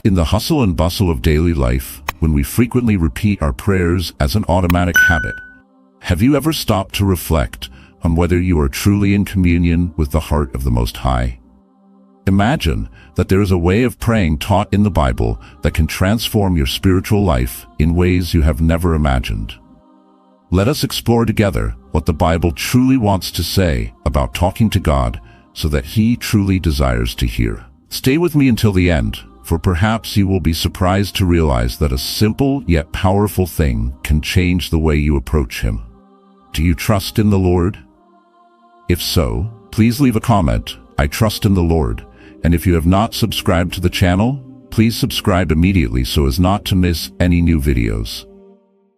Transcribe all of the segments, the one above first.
In the hustle and bustle of daily life, when we frequently repeat our prayers as an automatic habit, have you ever stopped to reflect on whether you are truly in communion with the heart of the Most High? Imagine that there is a way of praying taught in the Bible that can transform your spiritual life in ways you have never imagined. Let us explore together what the Bible truly wants to say about talking to God so that He truly desires to hear. Stay with me until the end, for perhaps you will be surprised to realize that a simple yet powerful thing can change the way you approach Him. Do you trust in the Lord? If so, please leave a comment, "I trust in the Lord," and if you have not subscribed to the channel, please subscribe immediately so as not to miss any new videos.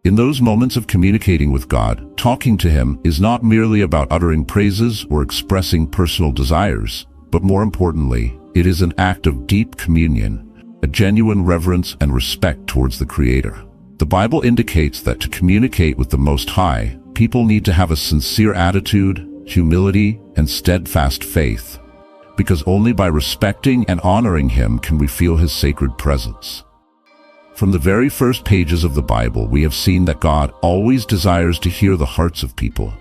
In those moments of communicating with God, talking to Him is not merely about uttering praises or expressing personal desires, but more importantly, it is an act of deep communion, a genuine reverence and respect towards the Creator. The Bible indicates that to communicate with the Most High, people need to have a sincere attitude, humility, and steadfast faith, because only by respecting and honoring Him can we feel His sacred presence. From the very first pages of the Bible, we have seen that God always desires to hear the hearts of people,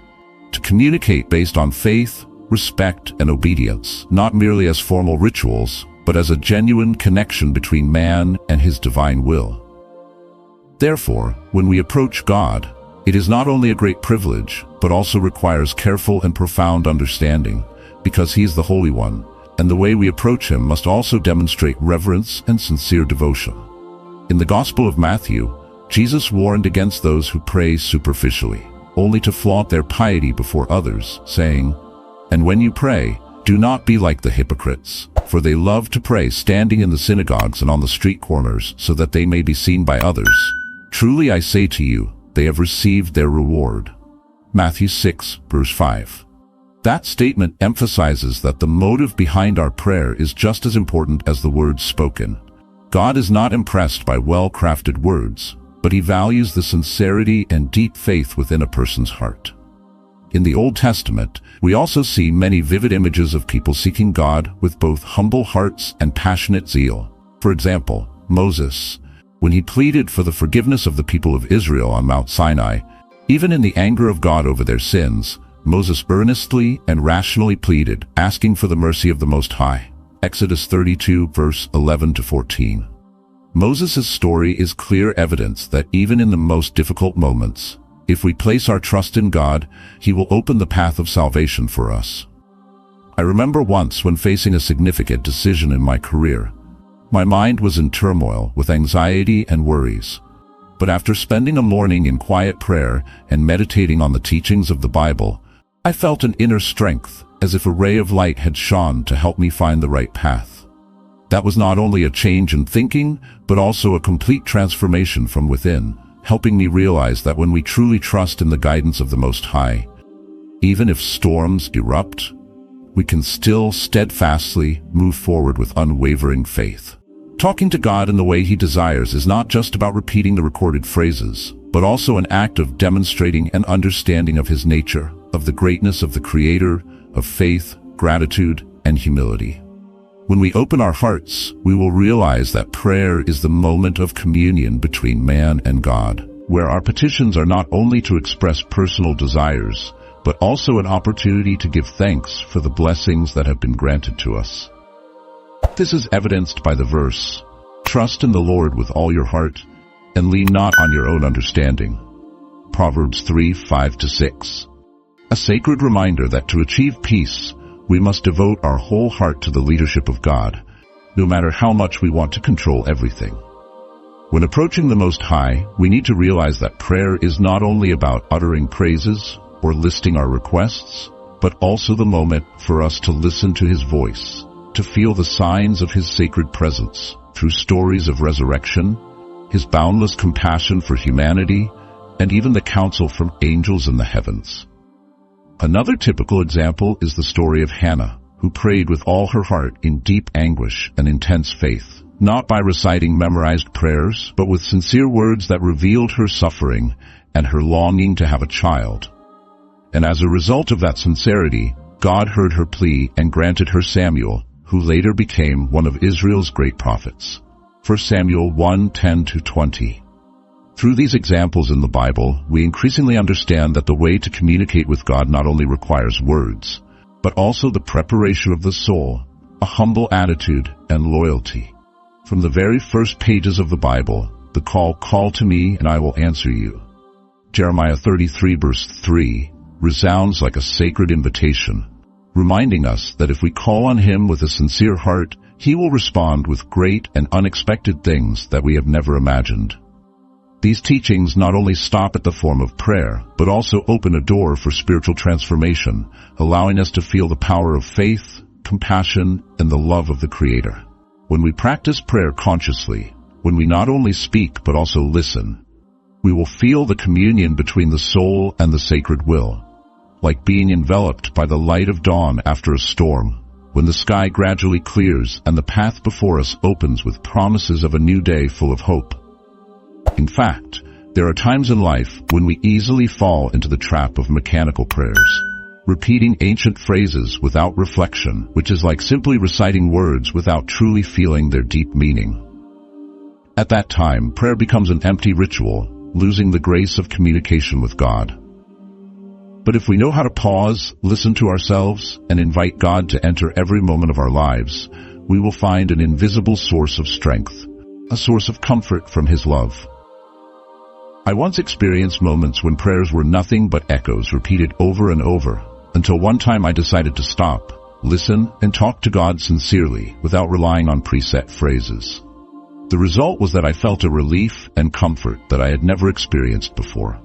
to communicate based on faith, respect, and obedience, not merely as formal rituals, but as a genuine connection between man and His divine will. Therefore, when we approach God, it is not only a great privilege, but also requires careful and profound understanding, because He is the Holy One, and the way we approach Him must also demonstrate reverence and sincere devotion. In the Gospel of Matthew, Jesus warned against those who pray superficially, only to flaunt their piety before others, saying, "And when you pray, do not be like the hypocrites, for they love to pray standing in the synagogues and on the street corners, so that they may be seen by others. Truly I say to you, they have received their reward." Matthew 6, verse 5. That statement emphasizes that the motive behind our prayer is just as important as the words spoken. God is not impressed by well-crafted words, but He values the sincerity and deep faith within a person's heart. In the Old Testament, we also see many vivid images of people seeking God with both humble hearts and passionate zeal. For example, Moses, when he pleaded for the forgiveness of the people of Israel on Mount Sinai, even in the anger of God over their sins, Moses earnestly and rationally pleaded, asking for the mercy of the Most High. Exodus 32, verse 11 to 14. Moses' story is clear evidence that even in the most difficult moments, if we place our trust in God, He will open the path of salvation for us. I remember once when facing a significant decision in my career. My mind was in turmoil with anxiety and worries. But after spending a morning in quiet prayer and meditating on the teachings of the Bible, I felt an inner strength, as if a ray of light had shone to help me find the right path. That was not only a change in thinking, but also a complete transformation from within, helping me realize that when we truly trust in the guidance of the Most High, even if storms erupt, we can still steadfastly move forward with unwavering faith. Talking to God in the way He desires is not just about repeating the recorded phrases, but also an act of demonstrating an understanding of His nature, of the greatness of the Creator, of faith, gratitude, and humility. When we open our hearts, we will realize that prayer is the moment of communion between man and God, where our petitions are not only to express personal desires, but also an opportunity to give thanks for the blessings that have been granted to us. This is evidenced by the verse, "Trust in the Lord with all your heart, and lean not on your own understanding." Proverbs 3, 5-6. A sacred reminder that to achieve peace, we must devote our whole heart to the leadership of God, no matter how much we want to control everything. When approaching the Most High, we need to realize that prayer is not only about uttering praises or listing our requests, but also the moment for us to listen to His voice, to feel the signs of His sacred presence through stories of resurrection, His boundless compassion for humanity, and even the counsel from angels in the heavens. Another typical example is the story of Hannah, who prayed with all her heart in deep anguish and intense faith, not by reciting memorized prayers, but with sincere words that revealed her suffering and her longing to have a child. And as a result of that sincerity, God heard her plea and granted her Samuel, who later became one of Israel's great prophets. 1 Samuel 1:10-20. Through these examples in the Bible, we increasingly understand that the way to communicate with God not only requires words, but also the preparation of the soul, a humble attitude, and loyalty. From the very first pages of the Bible, the call to me and I will answer you. Jeremiah 33 verse 3 resounds like a sacred invitation, reminding us that if we call on Him with a sincere heart, He will respond with great and unexpected things that we have never imagined. These teachings not only stop at the form of prayer, but also open a door for spiritual transformation, allowing us to feel the power of faith, compassion, and the love of the Creator. When we practice prayer consciously, when we not only speak but also listen, we will feel the communion between the soul and the sacred will, like being enveloped by the light of dawn after a storm, when the sky gradually clears and the path before us opens with promises of a new day full of hope. In fact, there are times in life when we easily fall into the trap of mechanical prayers, repeating ancient phrases without reflection, which is like simply reciting words without truly feeling their deep meaning. At that time, prayer becomes an empty ritual, losing the grace of communication with God. But if we know how to pause, listen to ourselves, and invite God to enter every moment of our lives, we will find an invisible source of strength, a source of comfort from His love. I once experienced moments when prayers were nothing but echoes repeated over and over, until one time I decided to stop, listen, and talk to God sincerely without relying on preset phrases. The result was that I felt a relief and comfort that I had never experienced before.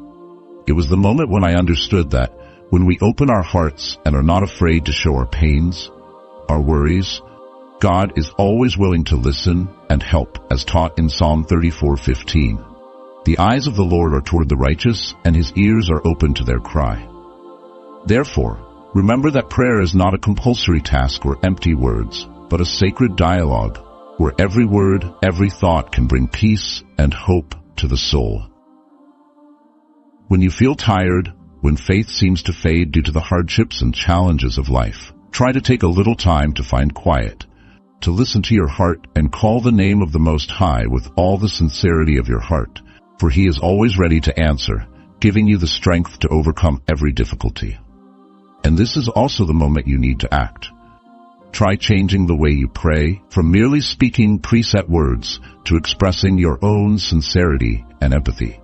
It was the moment when I understood that when we open our hearts and are not afraid to show our pains, our worries, God is always willing to listen and help, as taught in Psalm 34:15. The eyes of the Lord are toward the righteous, and His ears are open to their cry. Therefore, remember that prayer is not a compulsory task or empty words, but a sacred dialogue, where every word, every thought can bring peace and hope to the soul. When you feel tired, when faith seems to fade due to the hardships and challenges of life, try to take a little time to find quiet, to listen to your heart and call the name of the Most High with all the sincerity of your heart, for He is always ready to answer, giving you the strength to overcome every difficulty. And this is also the moment you need to act. Try changing the way you pray, from merely speaking preset words to expressing your own sincerity and empathy.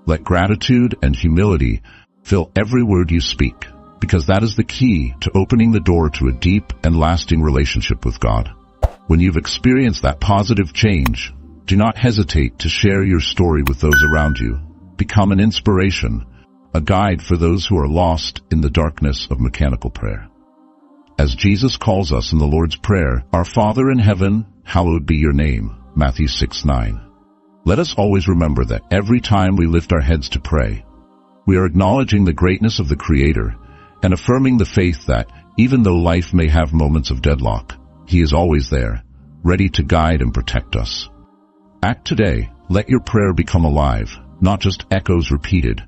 Let gratitude and humility fill every word you speak, because that is the key to opening the door to a deep and lasting relationship with God. When you've experienced that positive change, do not hesitate to share your story with those around you. Become an inspiration, a guide for those who are lost in the darkness of mechanical prayer. As Jesus calls us in the Lord's Prayer, Our Father in heaven, hallowed be your name, Matthew 6:9. Let us always remember that every time we lift our heads to pray, we are acknowledging the greatness of the Creator and affirming the faith that, even though life may have moments of deadlock, He is always there, ready to guide and protect us. Act today. Let your prayer become alive, not just echoes repeated,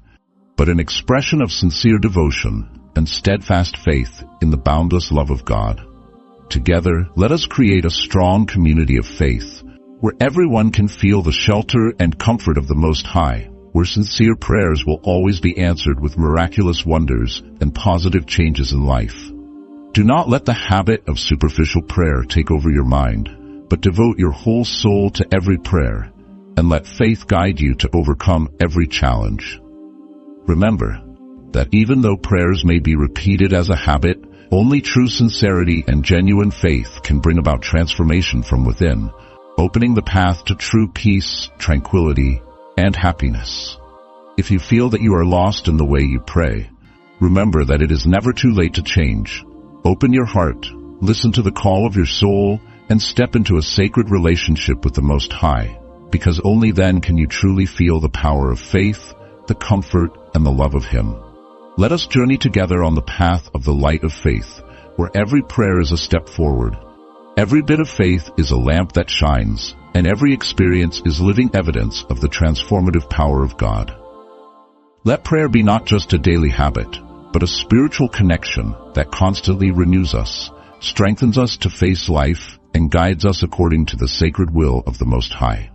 but an expression of sincere devotion and steadfast faith in the boundless love of God. Together, let us create a strong community of faith, where everyone can feel the shelter and comfort of the Most High, where sincere prayers will always be answered with miraculous wonders and positive changes in life. Do not let the habit of superficial prayer take over your mind, but devote your whole soul to every prayer, and let faith guide you to overcome every challenge. Remember that even though prayers may be repeated as a habit, only true sincerity and genuine faith can bring about transformation from within, opening the path to true peace, tranquility, and happiness. If you feel that you are lost in the way you pray, remember that it is never too late to change. Open your heart, listen to the call of your soul, and step into a sacred relationship with the Most High, because only then can you truly feel the power of faith, the comfort, and the love of Him. Let us journey together on the path of the light of faith, where every prayer is a step forward. Every bit of faith is a lamp that shines, and every experience is living evidence of the transformative power of God. Let prayer be not just a daily habit, but a spiritual connection that constantly renews us, strengthens us to face life, and guides us according to the sacred will of the Most High.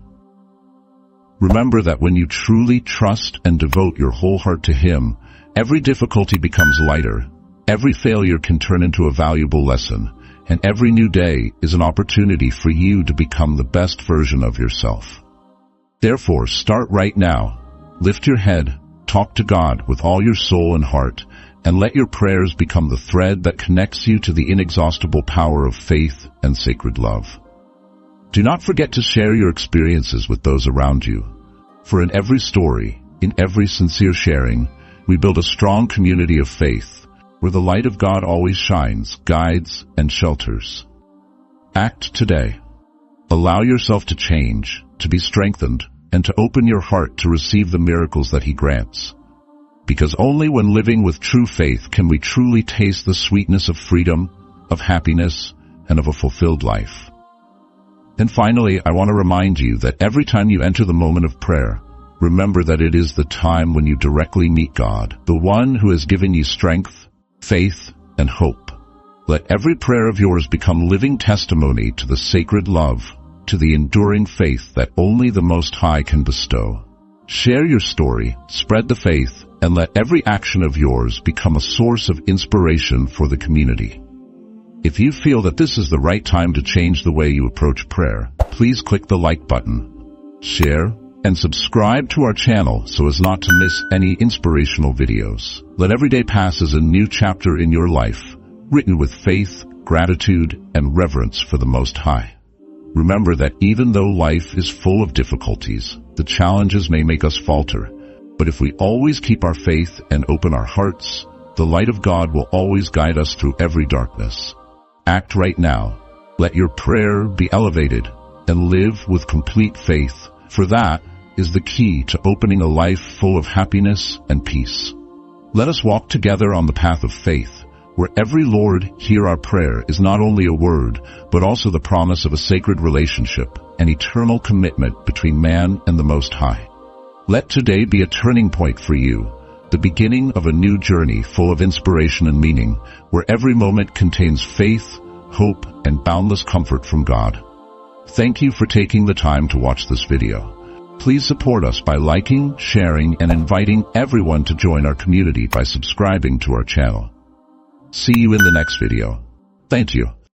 Remember that when you truly trust and devote your whole heart to Him, every difficulty becomes lighter, every failure can turn into a valuable lesson, and every new day is an opportunity for you to become the best version of yourself. Therefore, start right now. Lift your head, talk to God with all your soul and heart, and let your prayers become the thread that connects you to the inexhaustible power of faith and sacred love. Do not forget to share your experiences with those around you. For in every story, in every sincere sharing, we build a strong community of faith, where the light of God always shines, guides, and shelters. Act today. Allow yourself to change, to be strengthened, and to open your heart to receive the miracles that He grants. Because only when living with true faith can we truly taste the sweetness of freedom, of happiness, and of a fulfilled life. And finally, I want to remind you that every time you enter the moment of prayer, remember that it is the time when you directly meet God, the one who has given you strength, faith, and hope. Let every prayer of yours become living testimony to the sacred love, to the enduring faith that only the Most High can bestow. Share your story, spread the faith, and let every action of yours become a source of inspiration for the community. If you feel that this is the right time to change the way you approach prayer, please click the like button, share, and subscribe to our channel so as not to miss any inspirational videos. Let every day pass as a new chapter in your life, written with faith, gratitude, and reverence for the Most High. Remember that even though life is full of difficulties, the challenges may make us falter, but if we always keep our faith and open our hearts, the light of God will always guide us through every darkness. Act right now. Let your prayer be elevated and live with complete faith, for that is the key to opening a life full of happiness and peace. Let us walk together on the path of faith, where every Lord, hear our prayer is not only a word, but also the promise of a sacred relationship, an eternal commitment between man and the Most High. Let today be a turning point for you, the beginning of a new journey full of inspiration and meaning, where every moment contains faith, hope, and boundless comfort from God. Thank you for taking the time to watch this video. Please support us by liking, sharing, and inviting everyone to join our community by subscribing to our channel. See you in the next video. Thank you.